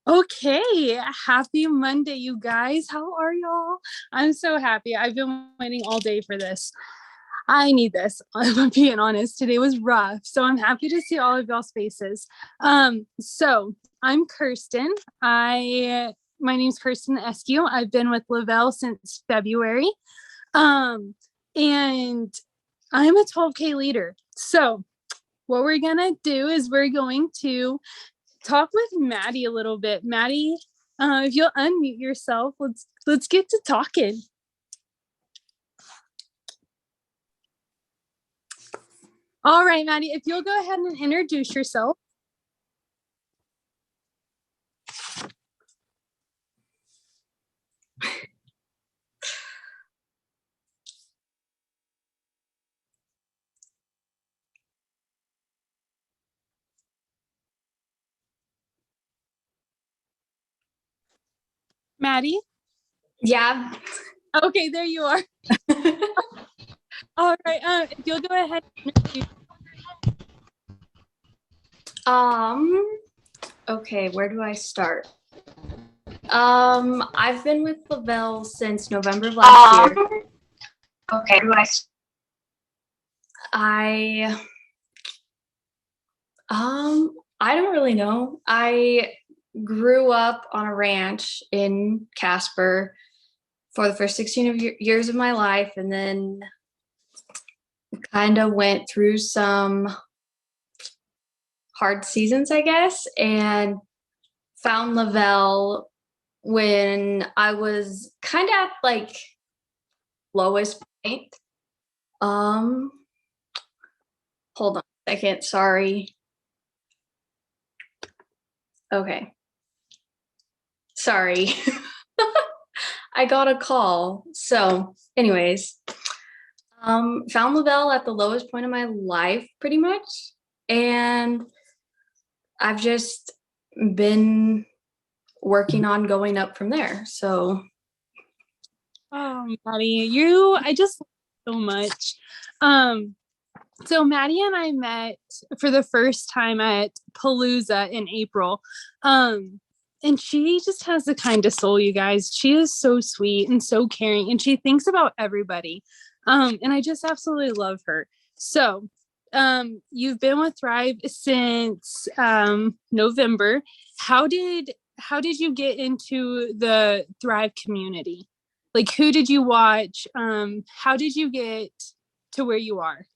Okay, happy Monday, you guys. How are y'all? I'm so happy. I've been waiting all day for this. I need this. I'm being honest. Today was rough, so I'm happy to see all of y'all's faces. So I'm Kirstin. My name's Kirstin Eskew. I've been with Lavelle since February, and I'm a 12K leader. So what we're gonna do is we're going to talk with Maddie a little bit. Maddie, if you'll unmute yourself, let's get to talking. All right, Maddie, if you'll go ahead and introduce yourself. Maddie? Yeah. Okay, there you are. All right, if you'll go ahead and introduce. Okay, where do I start? I've been with Lavelle since November of last year. Okay, do I don't really know. I grew up on a ranch in Casper for the first 16 years of my life, and then kind of went through some hard seasons, I guess, and found Lavelle when I was kind of at like lowest point. Hold on a second, sorry. Okay. Sorry. I got a call. So anyways, found Lavelle at the lowest point of my life pretty much. And I've just been working on going up from there. So Maddie, I just love so much. So Maddie and I met for the first time at Palooza in April. And she just has the kindest soul, you guys. She is so sweet and so caring, and she thinks about everybody. And I just absolutely love her. So you've been with Thrive since November. How did you get into the Thrive community? Like, who did you watch? How did you get to where you are?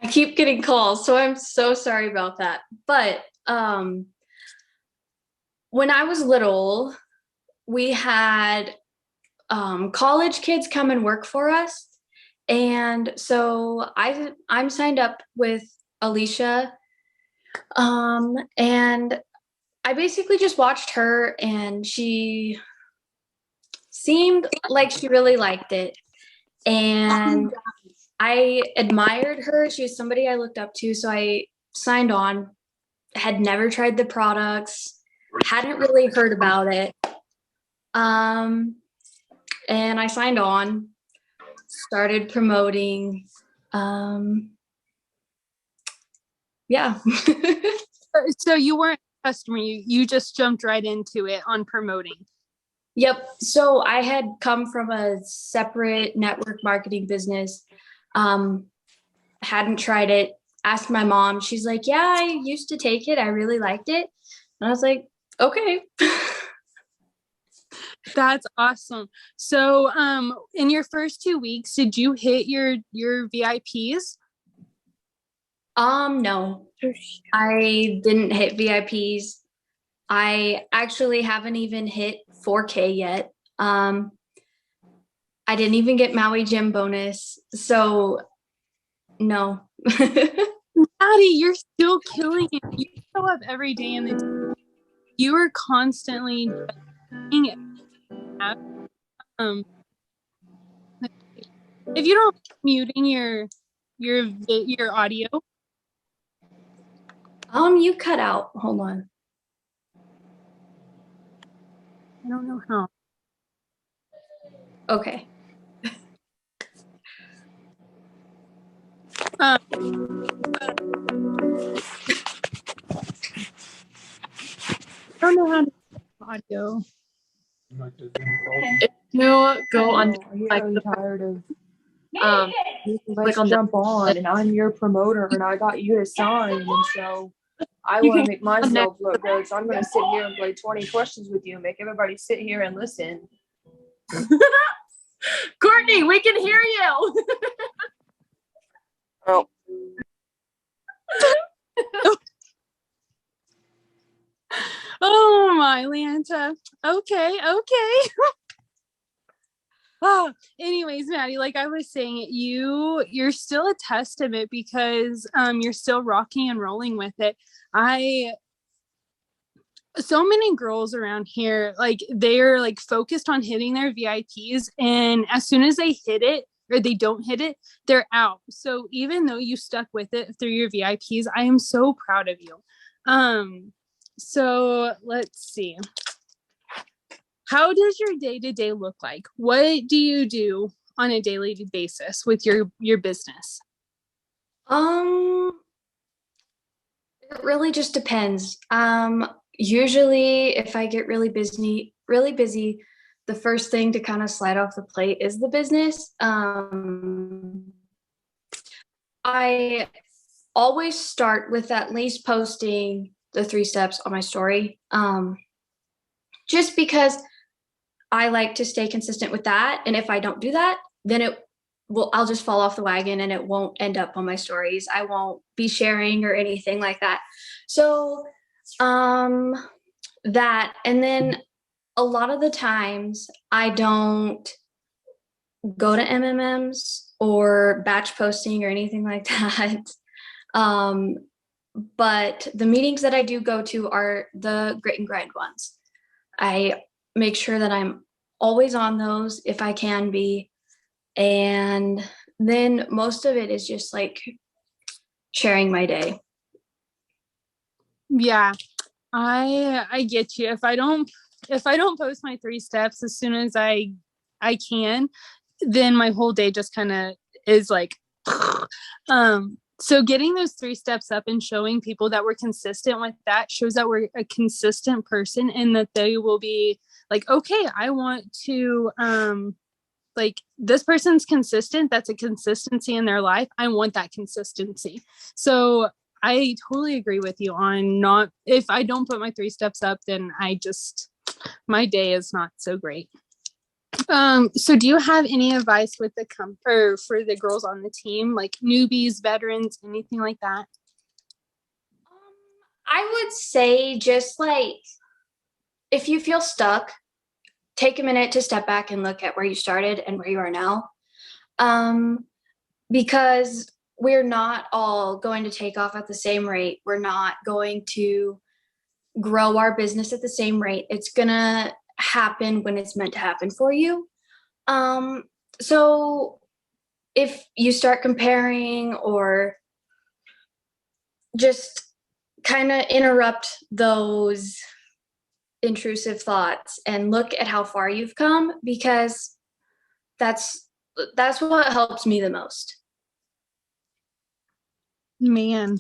I keep getting calls, so I'm so sorry about that. But when I was little, we had college kids come and work for us. And so I'm signed up with Alicia. And I basically just watched her, and she seemed like she really liked it. And I admired her. She was somebody I looked up to. So I signed on, had never tried the products, hadn't really heard about it. And I signed on, started promoting. Yeah. So you weren't a customer, you just jumped right into it on promoting. Yep. So I had come from a separate network marketing business. Hadn't tried it. Asked my mom. She's like, yeah, I used to take it. I really liked it. And I was like, okay. That's awesome. So in your first 2 weeks, did you hit your VIPs? No, I didn't hit VIPs. I actually haven't even hit 4K yet. I didn't even get Maui Gym bonus. So no. Maddie, you're still killing it. You show up every day in the you are constantly doing it. If you don't muting your audio. You cut out. Hold on. I don't know how. Okay. don't know how to audio. If you go on, I'm like, really tired of click let's on jump on, and I'm your promoter, and I got you to sign, and so I You want can to make go myself look good. So I'm going to sit here and play 20 questions with you, make everybody sit here and listen. Courtney, we can hear you. Oh. Oh my Lanta. Okay. Oh, anyways, Maddie, like I was saying, you're still a testament because you're still rocking and rolling with it. So many girls around here, like they're like focused on hitting their VIPs, and as soon as they hit it or they don't hit it, they're out. So even though you stuck with it through your VIPs, I am so proud of you. So let's see. How does your day-to-day look like? What do you do on a daily basis with your business? It really just depends. Usually if I get really busy, the first thing to kind of slide off the plate is the business. I always start with at least posting the 3 steps on my story. Just because I like to stay consistent with that. And if I don't do that, then I'll just fall off the wagon and it won't end up on my stories. I won't be sharing or anything like that. So, that, and then a lot of the times I don't go to MMMs or batch posting or anything like that. But the meetings that I do go to are the grit and grind ones. I make sure that I'm always on those if I can be. And then most of it is just like sharing my day. Yeah, I get you. If I don't post my 3 steps as soon as I can, then my whole day just kind of is like so getting those 3 steps up and showing people that we're consistent with that shows that we're a consistent person and that they will be like, okay, I want to like this person's consistent. That's a consistency in their life. I want that consistency. So I totally agree with you on not, if I don't put my 3 steps up, then my day is not so great. So do you have any advice with or for the girls on the team, like newbies, veterans, anything like that? I would say just like, if you feel stuck, take a minute to step back and look at where you started and where you are now. Because we're not all going to take off at the same rate. We're not going to grow our business at the same rate. It's gonna happen when it's meant to happen for you. So if you start comparing or just kind of interrupt those intrusive thoughts and look at how far you've come, because that's what helps me the most. Man,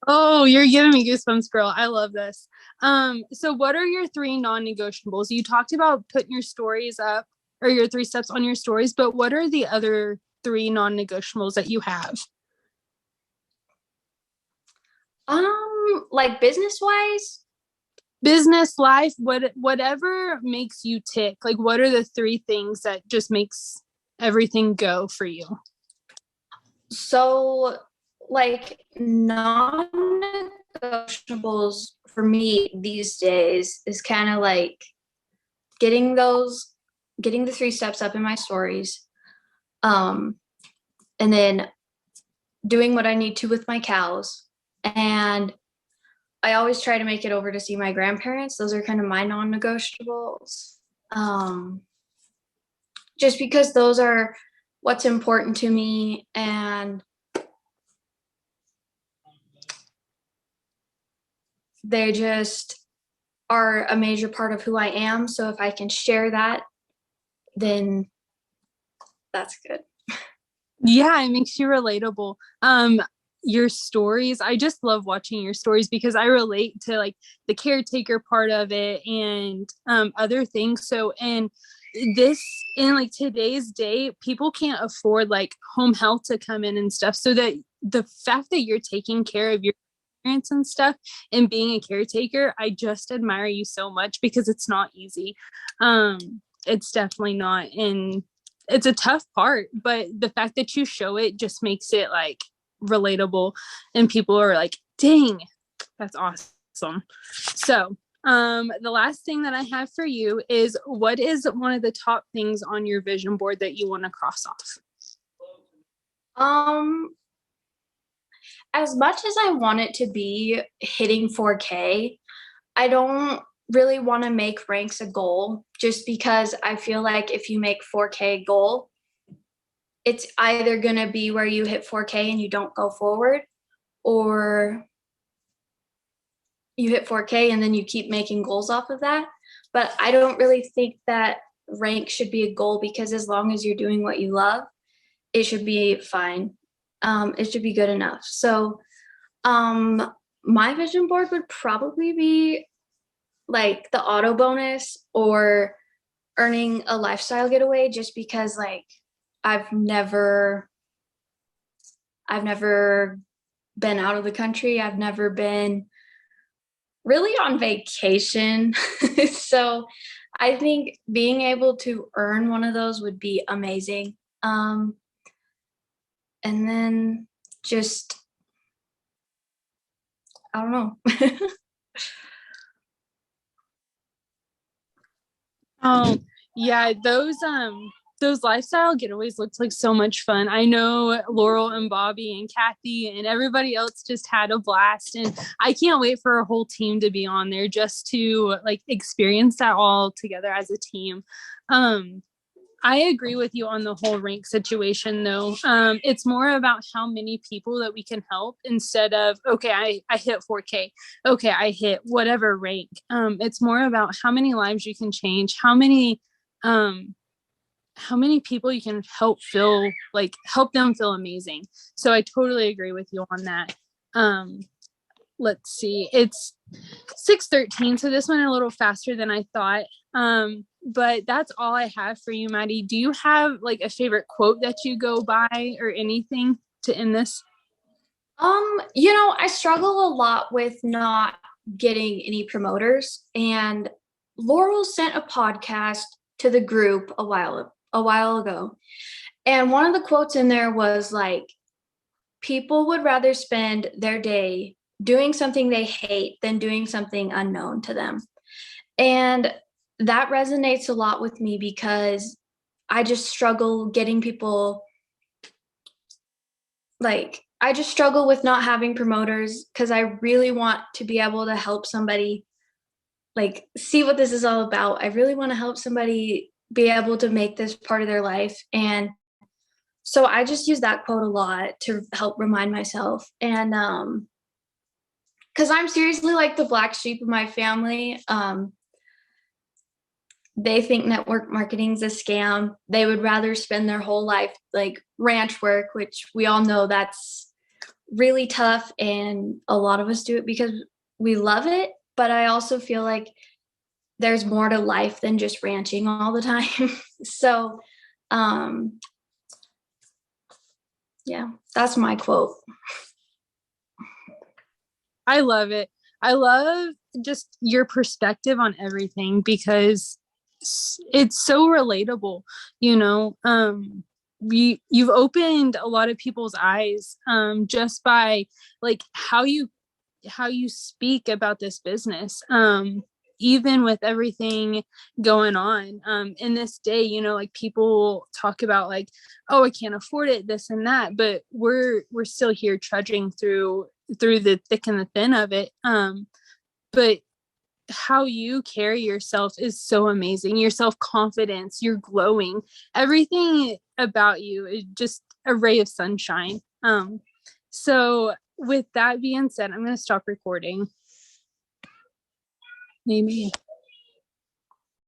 you're giving me goosebumps, girl. I love this. So what are your 3 non-negotiables? You talked about putting your stories up or your 3 steps on your stories, but what are the other 3 non-negotiables that you have? Like business wise, business, life, whatever makes you tick. Like what are the 3 things that just makes everything go for you? So like non-negotiables for me these days is kind of like getting the 3 steps up in my stories, and then doing what I need to with my cows. And I always try to make it over to see my grandparents. Those are kind of my non-negotiables, just because those are what's important to me, and they just are a major part of who I am. So if I can share that, then that's good. Yeah, it makes you relatable. your stories. I just love watching your stories because I relate to like the caretaker part of it and other things. So in like today's day, people can't afford like home health to come in and stuff. So that the fact that you're taking care of your parents and stuff and being a caretaker, I just admire you so much because it's not easy. It's definitely not. And it's a tough part, but the fact that you show it just makes it like relatable and people are like, dang, that's awesome. So the last thing that I have for you is, what is one of the top things on your vision board that you want to cross off? As much as I want it to be hitting 4K, I don't really want to make ranks a goal, just because I feel like if you make 4K goal, it's either going to be where you hit 4K and you don't go forward, or you hit 4K and then you keep making goals off of that. But I don't really think that rank should be a goal, because as long as you're doing what you love, it should be fine. It should be good enough. So my vision board would probably be like the auto bonus or earning a lifestyle getaway, just because like I've never been out of the country. I've never been really on vacation. So I think being able to earn one of those would be amazing. And then just, I don't know. Oh, yeah, those lifestyle getaways looked like so much fun. I know Laurel and Bobby and Kathy and everybody else just had a blast, and I can't wait for a whole team to be on there just to like experience that all together as a team. I agree with you on the whole rank situation though. It's more about how many people that we can help instead of, okay, I hit 4K. Okay, I hit whatever rank. It's more about how many lives you can change, how many people you can help them feel amazing. So I totally agree with you on that. Let's see, it's 6:13, so this went a little faster than I thought. But that's all I have for you, Maddie. Do you have like a favorite quote that you go by or anything to end this? I struggle a lot with not getting any promoters, and Laurel sent a podcast to the group a while ago. And one of the quotes in there was like, people would rather spend their day doing something they hate than doing something unknown to them. And that resonates a lot with me, because I just struggle getting people, like, I just struggle with not having promoters, because I really want to be able to help somebody like see what this is all about. I really want to help somebody be able to make this part of their life. And so I just use that quote a lot to help remind myself. And because I'm seriously like the black sheep of my family. They think network marketing is a scam. They would rather spend their whole life like ranch work, which we all know that's really tough. And a lot of us do it because we love it. But I also feel like there's more to life than just ranching all the time. So, yeah, that's my quote. I love it. I love just your perspective on everything, because it's so relatable, you've opened a lot of people's eyes just by like how you speak about this business, even with everything going on in this day. Like people talk about like, oh, I can't afford it, this and that, but we're still here trudging through the thick and the thin of it. But how you carry yourself is so amazing. Your self-confidence, you're glowing, everything about you is just a ray of sunshine. So with that being said, I'm going to stop recording. Maybe.